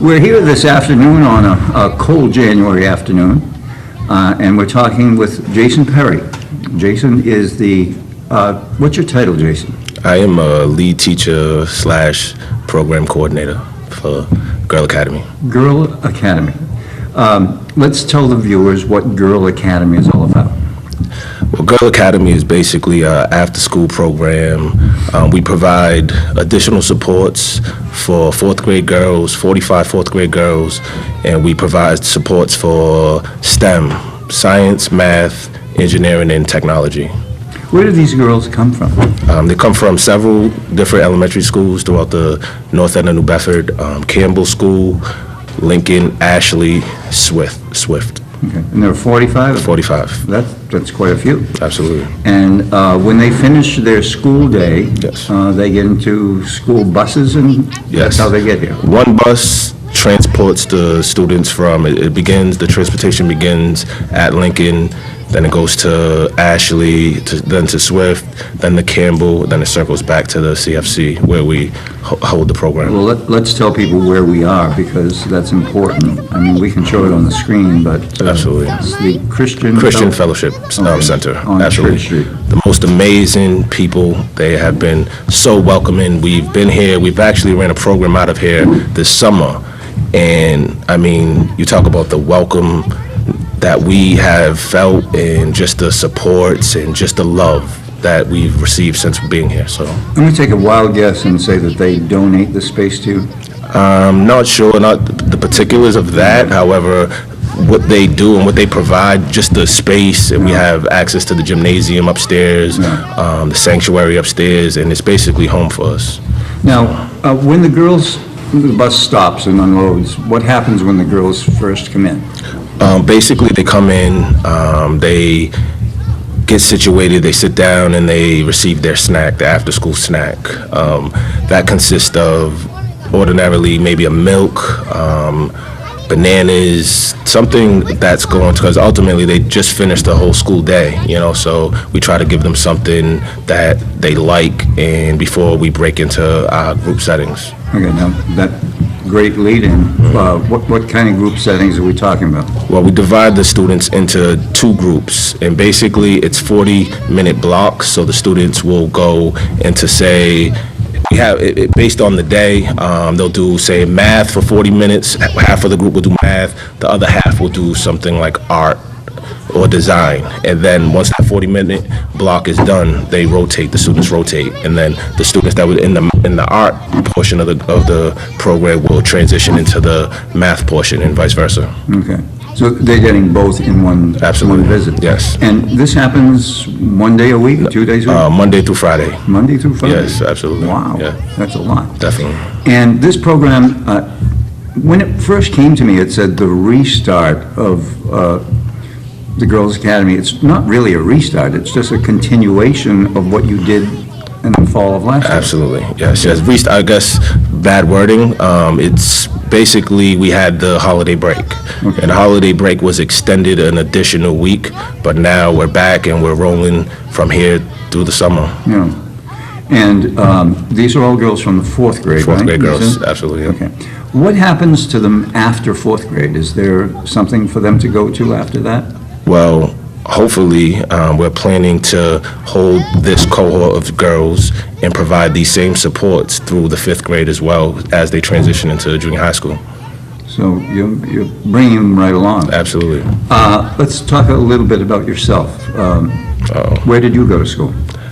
We're here this afternoon on a cold January afternoon, and we're talking with Jason Perry. Jason is the, what's your title, Jason? I am a lead teacher / program coordinator for Girl Academy. Girl Academy. Let's tell the viewers what Girl Academy is all about. Well, Girl Academy is basically an after-school program. We provide additional supports for fourth grade girls, 45 fourth grade girls, and we provide supports for STEM, science, math, engineering, and technology. Where do these girls come from? They come from several different elementary schools throughout the north end of New Bedford, Campbell School, Lincoln, Ashley, Swift. Okay. And there are 45? 45. That's quite a few. Absolutely. And when they finish their school day, Yes. They get into school buses, and that's Yes. how they get here. One bus transports the students from, the transportation begins at Lincoln, then it goes to Ashley, then to Swift, then to Campbell, then it circles back to the CFC where we hold the program. Well, let's tell people where we are, because that's important. I mean, we can show it on the screen, but Absolutely. It's the Christian Fellowship Center. On Absolutely. Church Street. The most amazing people. They have been so welcoming. We've been here. We've actually ran a program out of here this summer. And I mean, you talk about the welcome that we have felt, and just the supports and just the love that we've received since being here. So I'm going to take a wild guess and say that they donate the space to you. I'm not sure, not the particulars of that. However, what they do and what they provide, just the space, and we have access to the gymnasium upstairs, the sanctuary upstairs, and it's basically home for us. Now, when the bus stops and unloads, what happens when the girls first come in? Basically, they come in, they get situated, they sit down, and they receive their snack, the after-school snack. That consists of ordinarily maybe a milk, bananas, something that's going to, because ultimately they just finished the whole school day, so we try to give them something that they like, and before we break into our group settings. Okay, now, that great lead-in, what kind of group settings are we talking about? Well, we divide the students into two groups, and basically it's 40-minute blocks, so the students will go into, say, we have it based on the day. They'll do, say, math for 40 minutes. Half of the group will do math. The other half will do something like art or design. And then once that 40-minute block is done, they rotate. The students rotate, and then the students that were in the art portion of the program will transition into the math portion, and vice versa. Okay. So they're getting both in one visit? Yes. And this happens one day a week, 2 days a week? Monday through Friday. Monday through Friday? Yes, absolutely. Wow, Yeah. that's a lot. Definitely. And this program, when it first came to me, it said the restart of the Girls Academy. It's not really a restart, it's just a continuation of what you did in the fall of last year. Absolutely, yes. Restart, I guess, bad wording. It's basically, we had the holiday break. Okay. And the holiday break was extended an additional week, but now we're back and we're rolling from here through the summer. Yeah. And these are all girls from the fourth grade, right? Fourth grade girls, Is it? absolutely. Yeah. Okay. What happens to them after fourth grade? Is there something for them to go to after that? Well, hopefully, we're planning to hold this cohort of girls and provide these same supports through the fifth grade as well as they transition into junior high school. So you're bringing them right along. Absolutely. Let's talk a little bit about yourself. Where did you go to school?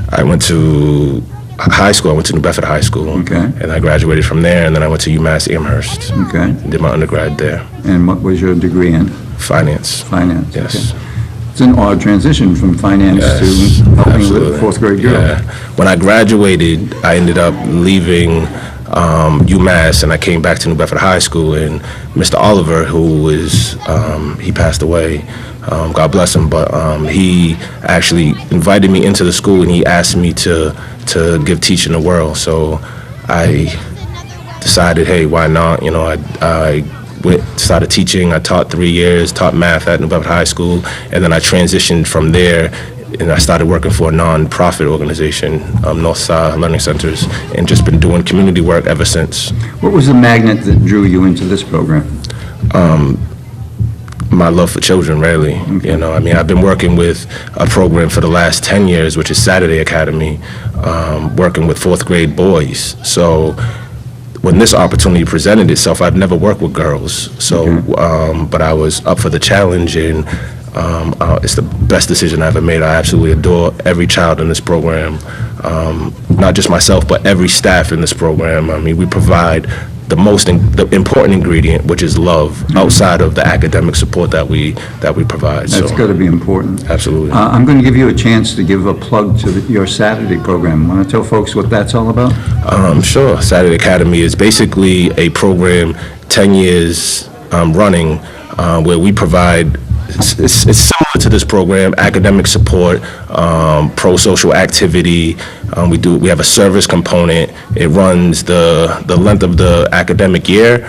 I went to high school. I went to New Bedford High School. Okay. And I graduated from there, and then I went to UMass Amherst. Okay. Did my undergrad there. And what was your degree in? Finance. Finance. Yes. Okay. It's an odd transition from finance to helping absolutely. with fourth grade girls. Yeah. When I graduated, I ended up leaving UMass, and I came back to New Bedford High School, and Mr. Oliver, who was, he passed away, God bless him, but he actually invited me into the school, and he asked me to give teaching a whirl. So I decided, hey, why not? I started teaching. I taught 3 years, taught math at New Bedford High School, and then I transitioned from there and I started working for a non-profit organization, Northside Learning Centers, and just been doing community work ever since. What was the magnet that drew you into this program? My love for children, really. You know, I mean, I've been working with a program for the last 10 years, which is Saturday Academy, working with fourth grade boys. So when this opportunity presented itself, I'd never worked with girls. So, but I was up for the challenge, and it's the best decision I ever made. I absolutely adore every child in this program, not just myself, but every staff in this program. I mean, we provide the important ingredient, which is love, outside of the academic support that we provide. That's got to be important. Absolutely. I'm going to give you a chance to give a plug to your Saturday program. Want to tell folks what that's all about? Sure. Saturday Academy is basically a program, 10 years running, where we provide, it's similar to this program, academic support, pro-social activity. We have a service component. It runs the length of the academic year.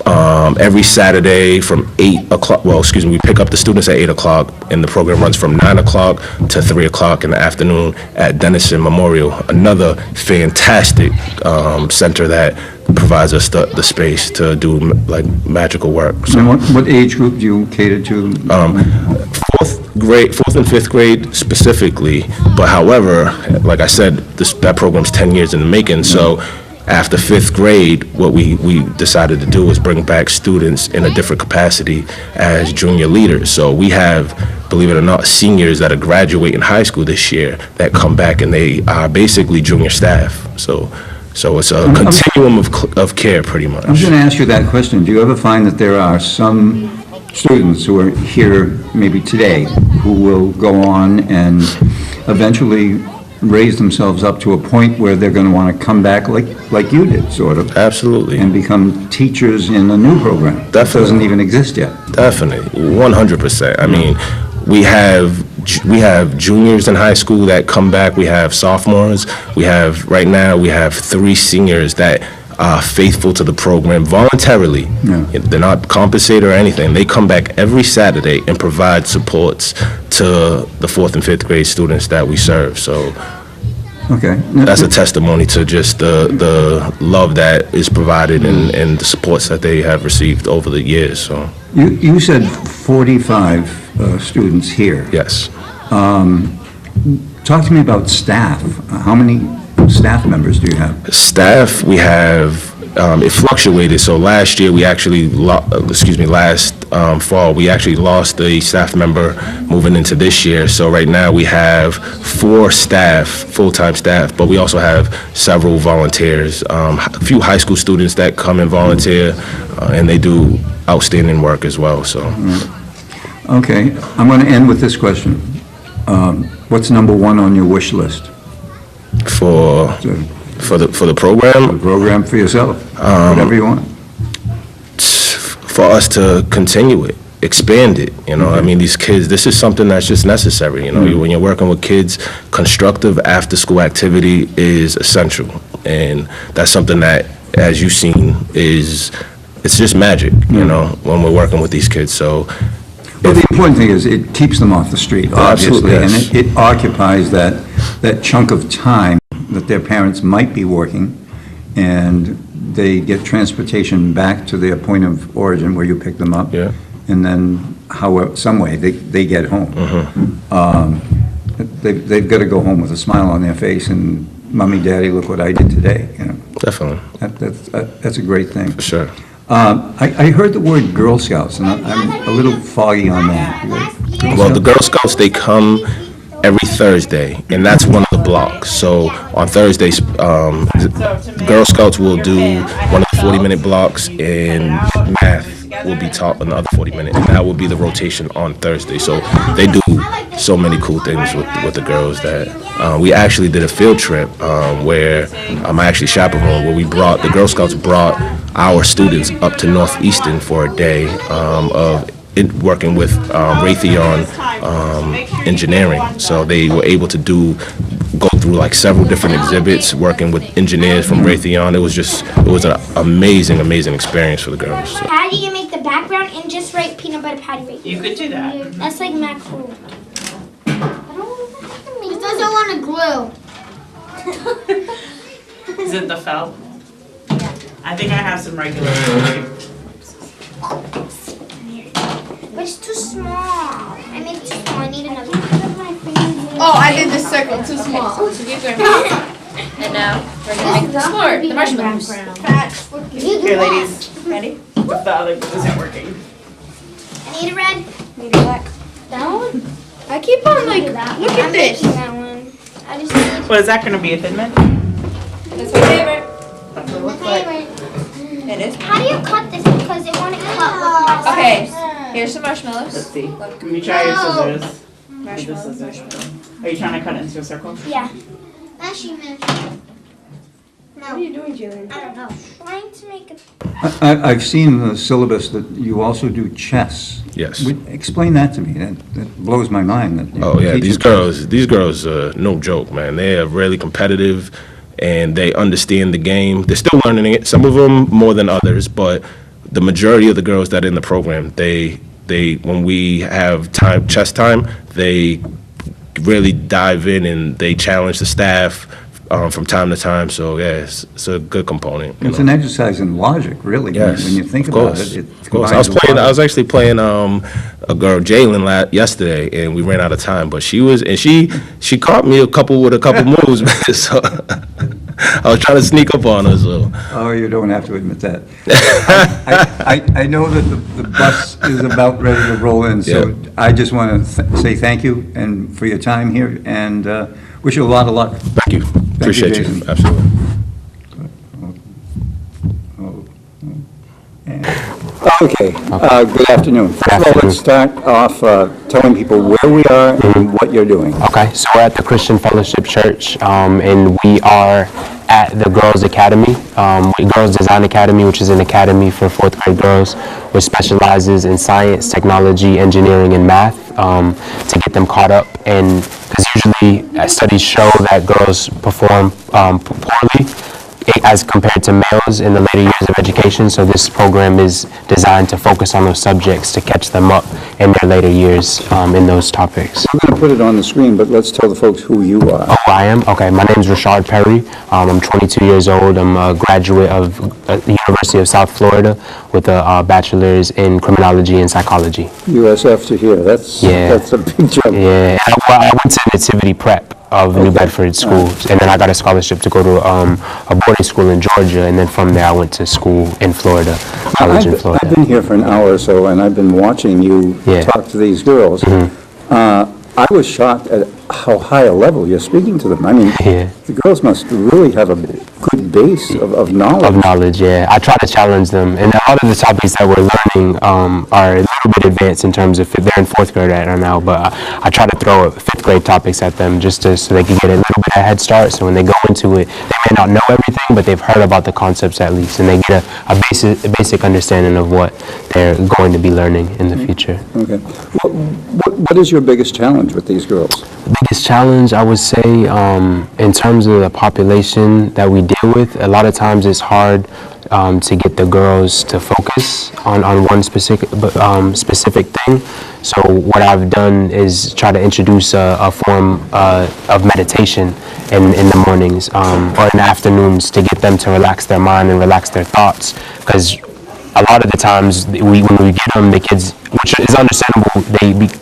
Every Saturday from 8 o'clock, we pick up the students at 8 o'clock, and the program runs from 9 o'clock to 3 o'clock in the afternoon at Denison Memorial, another fantastic center that provides us the space to do like magical work. So, and what age group do you cater to? Fourth and fifth grade specifically, but however, like I said, that program's 10 years in the making, so after fifth grade, what we decided to do was bring back students in a different capacity as junior leaders. So we have, believe it or not, seniors that are graduating high school this year that come back, and they are basically junior staff. So it's a continuum of care, pretty much. I was going to ask you that question. Do you ever find that there are some students who are here maybe today who will go on and eventually raise themselves up to a point where they're going to want to come back like you did, sort of? Absolutely. And become teachers in a new program that doesn't even exist yet? Definitely, 100%. I mean, we have juniors in high school that come back. We have sophomores. Right now we have 3 seniors that are faithful to the program voluntarily. Yeah. They're not compensated or anything. They come back every Saturday and provide supports to the 4th and 5th grade students that we serve. So that's a testimony to just the love that is provided and the supports that they have received over the years. So you said 45 students here. Yes. Talk to me about staff. How many staff members do you have? Staff, we have, it fluctuated. So last year, last fall, we actually lost a staff member moving into this year. So right now we have 4 staff, full-time staff, but we also have several volunteers, a few high school students that come and volunteer, and they do outstanding work as well. So. Okay, I'm going to end with this question. What's number 1 on your wish list? For the program? The program for yourself, whatever you want. For us to continue it, expand it, you know. I mean, these kids, this is something that's just necessary, you know. When you're working with kids, constructive after-school activity is essential, and that's something that, as you've seen, it's just magic, you know, when we're working with these kids. So. Well, the important thing is it keeps them off the street, obviously, yes. And it occupies that chunk of time that their parents might be working, and they get transportation back to their point of origin where you pick them up, and then some way they get home. They've got to go home with a smile on their face and, Mommy, Daddy, look what I did today. You know, definitely. That's a great thing. For sure. I heard the word Girl Scouts, and I'm a little foggy on that. Well, the Girl Scouts, they come every Thursday, and that's one of the blocks. So on Thursdays, Girl Scouts will do one of the 40-minute blocks, and math will be taught on the other 40 minutes, and that will be the rotation on Thursday. So they do so many cool things with the girls that we actually did a field trip where I actually chaperoned, where the Girl Scouts brought our students up to Northeastern for a day of working with Raytheon engineering. So they were able to go through like several different exhibits working with engineers from Raytheon. It was an amazing experience for the girls. So. Patty, you make the background and just write peanut butter patty right here. You could do that. That's like Mac cool. I don't know what that kind of glue? Is it the felt? I think I have some regular. But it's too small. I made it too small. I need another one. Oh, I did the circle too small. And now we're gonna make the s'more, the marshmallows. Here, ladies. Ready? The other glue isn't working. I need a red. Need a black. That one? I keep on like, look I'm at this. making that one. I just need Well, is that going to be a thin mint? That's my favorite. That's what it my looks like. favorite. It is. How do you cut this? Because it won't cut with my Okay, scissors. here's some marshmallows. Let's see. Let me try your scissors. With the Marshmallows. scissors. Are you trying to cut it into a circle? Yeah. Mashy mash. What No. are you doing, Jalen? I don't know. Trying to make it. I've seen the syllabus that you also do chess. Yes. Explain that to me. That blows my mind. That you Oh yeah, teach these girls are no joke, man. They are really competitive, and they understand the game. They're still learning it. Some of them more than others, but the majority of the girls that are in the program, they when we have chess time, they really dive in and they challenge the staff from time to time. So yeah, it's a good component. It's an exercise in logic, really. Yes, When you think of about course, it. of course. I was actually playing a girl, Jalen, yesterday, and we ran out of time. But she caught me with a couple moves, man. So I was trying to sneak up on her. So Oh, you don't have to admit that. I know that the bus is about ready to roll in, so Yeah. I just want to say thank you and for your time here, and wish you a lot of luck. thank you, appreciate you, Jason. absolutely. Okay, good afternoon. First of all, let's start off telling people where we are and what you're doing. Okay, so we're at the Christian Fellowship Church, and we are at the Girls Academy, Girls Design Academy, which is an academy for fourth grade girls, which specializes in science, technology, engineering, and math, to get them caught up. And because usually studies show that girls perform poorly as compared to males in the later years of education, so this program is designed to focus on those subjects to catch them up in their later years in those topics. I'm going to put it on the screen, but let's tell the folks who you are. Oh, I am? Okay, my name is Rashard Perry. I'm 22 years old. I'm a graduate of the University of South Florida with a bachelor's in criminology and psychology. USF to here, that's a big jump. Yeah, and I went to Nativity Prep of New Bedford School, and then I got a scholarship to go to a boarding school in Georgia, and then from there I went to school in Florida, college in Florida. I've been here for an hour or so, and I've been watching you Yeah. talk to these girls. I was shocked at how high a level you're speaking to them. I mean, Yeah. the girls must really have a good base of knowledge. Of knowledge, yeah. I try to challenge them, and a lot of the topics that we're learning are a little bit advanced in terms of they're in fourth grade right now. But I try to throw fifth grade topics at them just so they can get a little bit of a head start. So when they go into it, they may not know everything, but they've heard about the concepts at least, and they get a basic understanding of what they're going to be learning in the future. Okay. What is your biggest challenge with these girls? The biggest challenge, I would say, in terms of the population that we deal with, a lot of times it's hard to get the girls to focus on one specific thing. So what I've done is try to introduce a form of meditation in the mornings or in the afternoons to get them to relax their mind and relax their thoughts, because a lot of the times when we get them, the kids, which is understandable,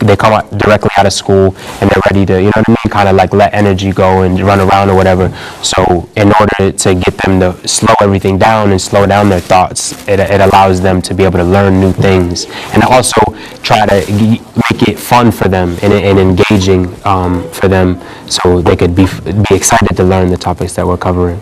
they come out directly out of school and they're ready to, you know what I mean, kind of like let energy go and run around or whatever. So in order to get them to slow everything down and slow down their thoughts, it allows them to be able to learn new things, and also try to make it fun for them and engaging for them, so they could be excited to learn the topics that we're covering.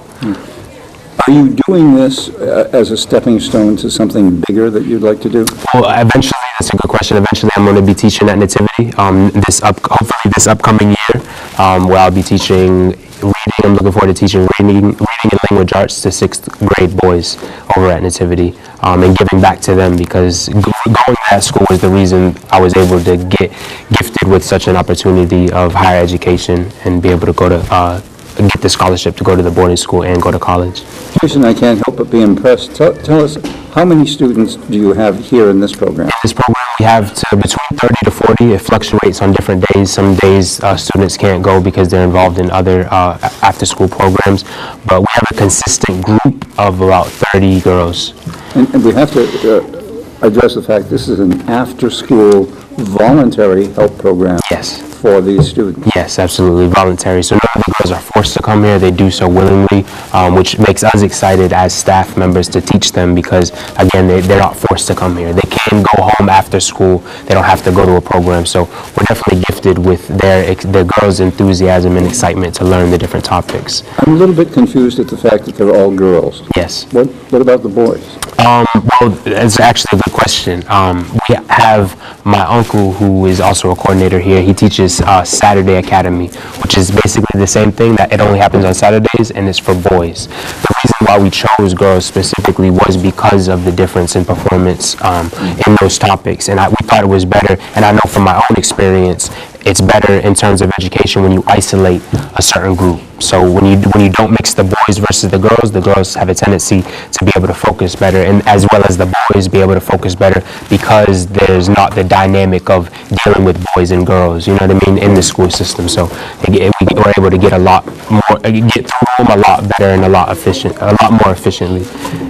Are you doing this as a stepping stone to something bigger that you'd like to do? Well, eventually, that's a good question. Eventually, I'm going to be teaching at Nativity hopefully this upcoming year, where I'll be teaching reading. I'm looking forward to teaching reading and language arts to sixth grade boys over at Nativity, and giving back to them, because going to that school was the reason I was able to get gifted with such an opportunity of higher education and be able to go to get the scholarship to go to the boarding school and go to college. Jason, I can't help but be impressed. Tell us, how many students do you have here in this program? This program we have between 30 to 40. It fluctuates on different days. Some days students can't go because they're involved in other after-school programs, but we have a consistent group of about 30 girls. And we have to address the fact this is an after-school voluntary help program. Yes. For these students. Yes, absolutely, voluntary. So none of the girls are forced to come here. They do so willingly, which makes us excited as staff members to teach them because, again, they're not forced to come here. They can go home after school. They don't have to go to a program. So we're definitely gifted with their girls' enthusiasm and excitement to learn the different topics. I'm a little bit confused at the fact that they're all girls. Yes. What about the boys? Well, it's actually a good question. We have my uncle, who is also a coordinator here. He teaches Saturday Academy, which is basically the same thing, that it only happens on Saturdays and it's for boys. The reason why we chose girls specifically was because of the difference in performance in those topics, and we thought it was better, and I know from my own experience, it's better in terms of education when you isolate a certain group. So when you don't mix the boys versus the girls have a tendency to be able to focus better, and as well as the boys be able to focus better because there's not the dynamic of dealing with boys and girls, you know what I mean, in the school system. So we were able to get through them a lot better and a lot more efficiently.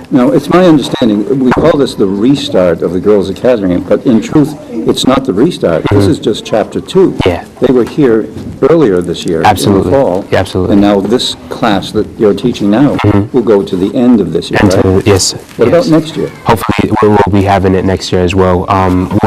Now, it's my understanding, we call this the restart of the Girls Academy, but in truth, it's not the restart. This is just Chapter 2. Yeah. They were here earlier this year. Absolutely. In the fall. Yeah, absolutely. And now this class that you're teaching now will go to the end of this year, right? Yes. What about next year? Hopefully, we'll be having it next year as well.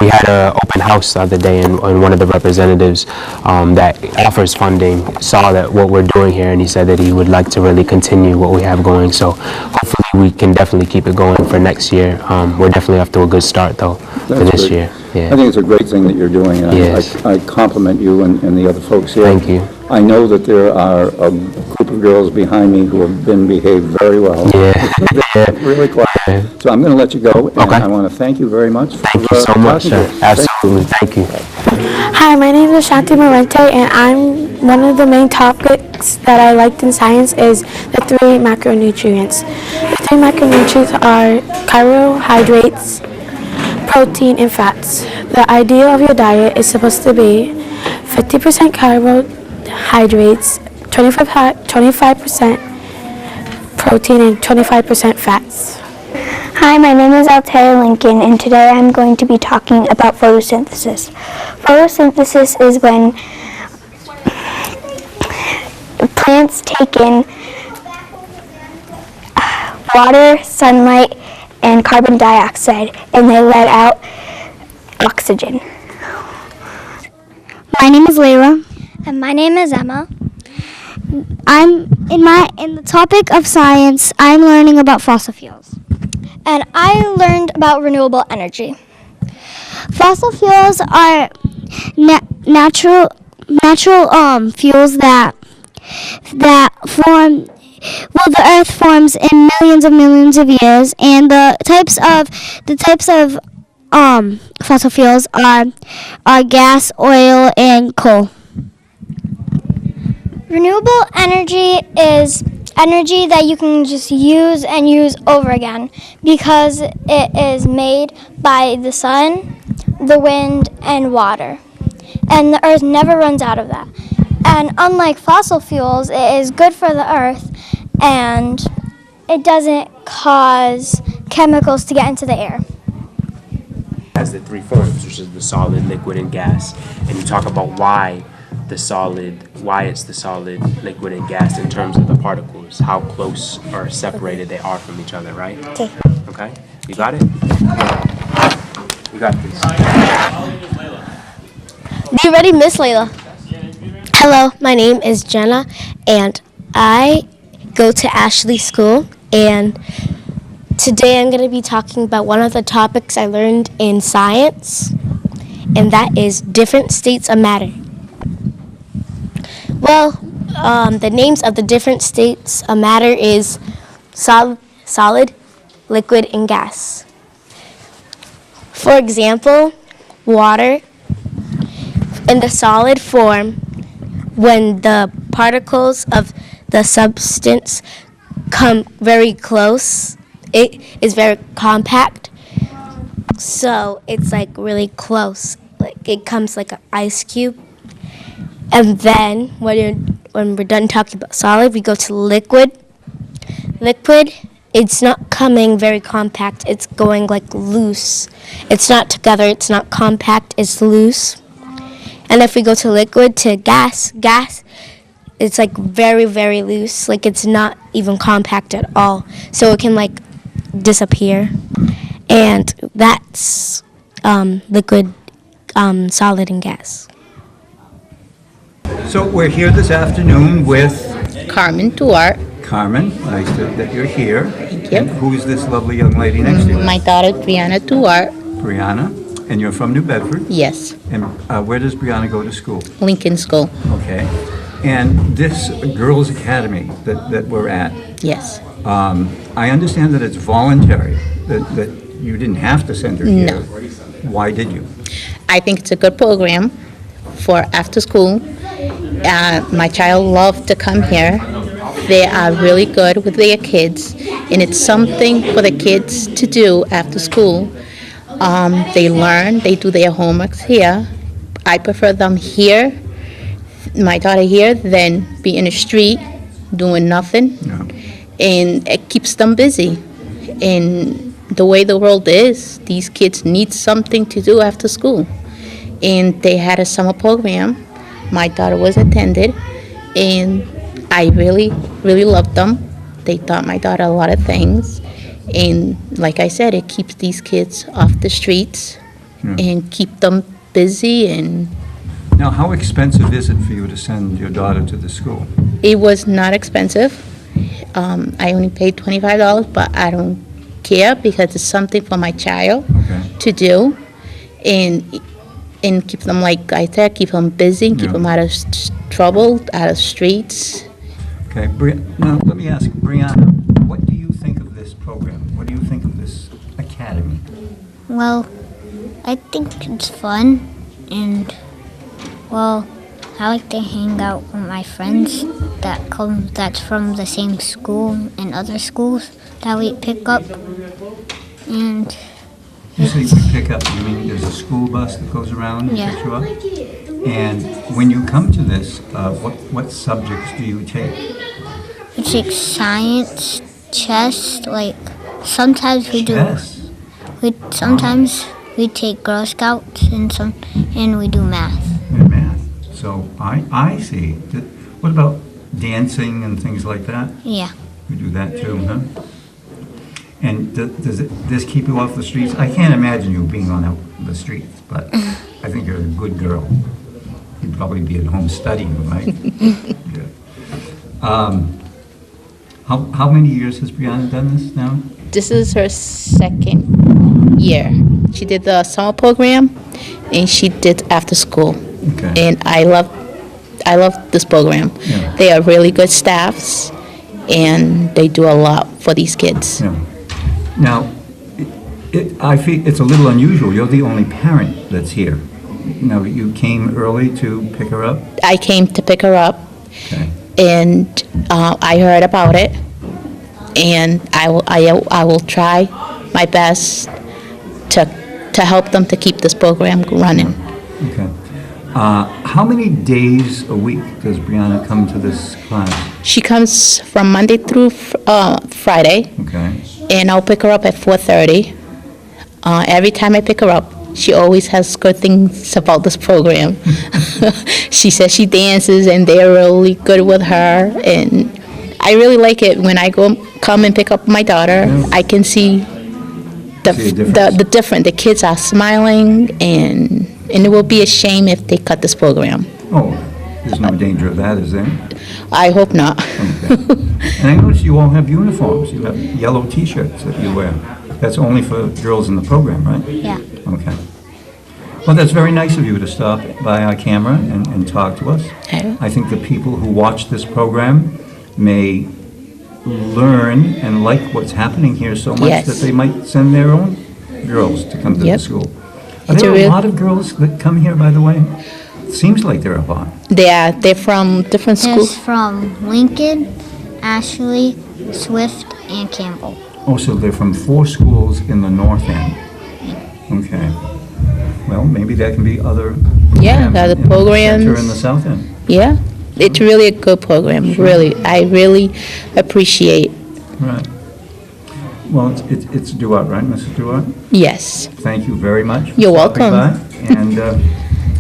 We had an open house the other day, and one of the representatives that offers funding saw that what we're doing here, and he said that he would like to really continue what we have going. So hopefully we can definitely keep it going for next year. We're definitely off to a good start, though, for this year. Yeah. I think it's a great thing that you're doing, and Yes. I compliment you and the other folks here. Thank you. I know that there are a group of girls behind me who have been behaved very well. Yeah. Really quiet. So I'm going to let you go, and Okay. I want to thank you very much. Thank you so much, sir. Absolutely. Thank you. Hi, my name is Shanti Morente, and one of the main topics that I liked in science is the 3 macronutrients. The 3 macronutrients are carbohydrates, protein, and fats. The idea of your diet is supposed to be 50% carbohydrates, 25% protein, and 25% fats. Hi, my name is Altair Lincoln, and today I'm going to be talking about photosynthesis. Photosynthesis is when plants take in water, sunlight, and carbon dioxide, and they let out oxygen. My name is Layla. And my name is Emma. I'm in the topic of science. I'm learning about fossil fuels. And I learned about renewable energy. Fossil fuels are natural fuels that form. Well, the Earth forms in millions of years, and the types of fossil fuels are gas, oil, and coal. Renewable energy is energy that you can just use and use over again because it is made by the sun, the wind, and water. And the earth never runs out of that. And unlike fossil fuels, it is good for the earth and it doesn't cause chemicals to get into the air. Has the 3 forms, which is the solid, liquid, and gas. And you talk about why it's the solid, liquid, and gas in terms of the particles, how close or separated they are from each other, right? Okay. Okay? You got it? You got this. Be ready, Miss Layla. Hello, my name is Jenna, and I go to Ashley School, and today I'm going to be talking about one of the topics I learned in science, and that is different states of matter. Well, the names of the different states of matter is solid, liquid, and gas. For example, water in the solid form, when the particles of the substance come very close. It is very compact, so it's like really close. Like it comes like an ice cube. And then when we're done talking about solid, we go to liquid. Liquid, it's not coming very compact. It's going like loose. It's not together. It's not compact. It's loose. And if we go to liquid to gas, it's like very, very loose. Like it's not even compact at all. So it can like disappear. And that's liquid, solid, and gas. So we're here this afternoon with Carmen Duarte. Carmen. Nice that you're here. Thank you. And who is this lovely young lady next to you? My daughter, Brianna Duarte. Brianna. And you're from New Bedford? Yes, And where does Brianna go to school? Lincoln School. Okay. And this Girls Academy that we're at, Yes. I understand that it's voluntary, that you didn't have to send her here. No. Why did you? I think it's a good program for after school. My child loved to come here. They are really good with their kids, and it's something for the kids to do after school. They learn, they do their homeworks here. I prefer them here, my daughter here, than be in the street doing nothing. No. And it keeps them busy. And the way the world is, these kids need something to do after school. And they had a summer program. My daughter was attended, and I really, really loved them. They taught my daughter a lot of things. And like I said, it keeps these kids off the streets and keep them busy. And Now, how expensive is it for you to send your daughter to the school? it was not expensive. I only paid $25, but I don't care because it's something for my child Okay. to do. And keep them, like I said, keep them busy, keep Yeah. them out of trouble, out of streets. Okay, now let me ask, Brianna, what do you think of this program? What do you think of this academy? Well, I think it's fun, and well, I like to hang out with my friends that's from the same school and other schools that we pick up. And You say we pick up, you mean there's a school bus that goes around and Yeah. picks you up? And when you come to this, what subjects do you take? we take science, chess, like sometimes we do. Chess? Sometimes we take Girl Scouts and we do math. And math. So I see. What about dancing and things like that? Yeah. We do that too, huh? And does this keep you off the streets? I can't imagine you being on the streets, but I think you're a good girl. You'd probably be at home studying, right? Good. How many years has Brianna done this now? This is her second year. She did the summer program, and she did after school. Okay. And I love this program. Yeah. They are really good staffs, and they do a lot for these kids. Yeah. Now, I feel it's a little unusual. You're the only parent that's here. Now, you came early to pick her up? I came to pick her up, Okay. and I heard about it, and I will try my best to help them to keep this program running. Okay. How many days a week does Brianna come to this class? She comes from Monday through Friday, Okay. and I'll pick her up at 4:30. Every time I pick her up, she always has good things about this program. She says she dances, and they're really good with her, and I really like it. When I come and pick up my daughter, Yeah. I can see See a difference. the different. The kids are smiling, and it will be a shame if they cut this program. Oh, there's no danger of that, is there? I hope not. Okay. And I noticed you all have uniforms. You have yellow T-shirts that you wear. That's only for girls in the program, right? Yeah. Okay. Well, that's very nice of you to stop by our camera and talk to us. Okay. I think the people who watch this program may learn and like what's happening here so much Yes. that they might send their own girls to come to the Yep. school. Are It's there a a real- lot of girls that come here, by the way? Seems like they're a lot. They're from different There's schools. from Lincoln, Ashley, Swift, and Campbell. Oh, so they're from 4 schools in the north end. Okay. Well, maybe that can be other Yeah, programs other in the programs. center and the south end. Yeah, it's really a good program, really. I really appreciate. Right. Well, it's Duarte, right, Mrs. Duarte? Yes. Thank you very much. for You're stopping welcome. by, And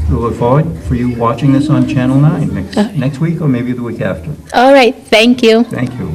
we look forward for you watching this on Channel 9 next week or maybe the week after. All right, thank you. Thank you.